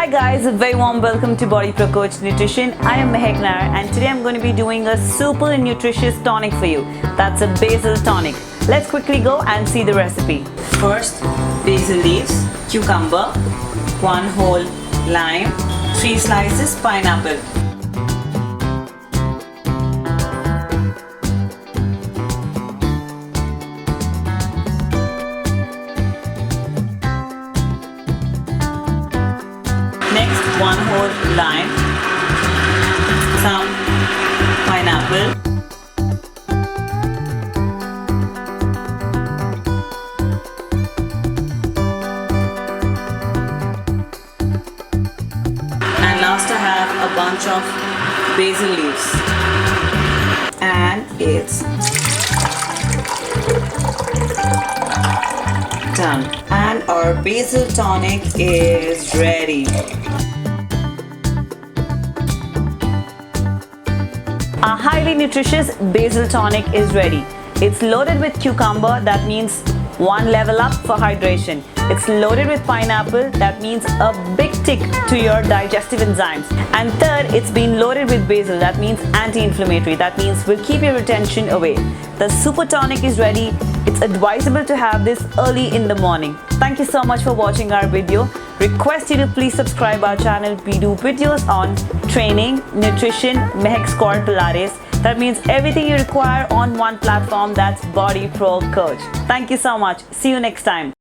guys, a very warm welcome to BodyProCoach Nutrition. I am Maahek Nair and today I'm going to be doing a super nutritious tonic for you. That's a basil tonic. Let's quickly go and see the recipe. First, basil leaves, cucumber, 1 whole lime, 3 slices pineapple. Next, 1 whole lime, some pineapple, and last I have a bunch of basil leaves, and it's done. And our basil tonic is ready. Our highly nutritious basil tonic is ready. It's loaded with cucumber, that means one level up for hydration. It's loaded with pineapple, that means a big tick to your digestive enzymes. And third, it's been loaded with basil, that means anti-inflammatory, that means will keep your retention away. The super tonic is ready. It's advisable to have this early in the morning. Thank you so much for watching our video. Request you to please subscribe our channel. We do videos on training, nutrition, Maahek Squat Pilates. That means everything you require on one platform, that's BodyProCoach. Thank you so much. See you next time.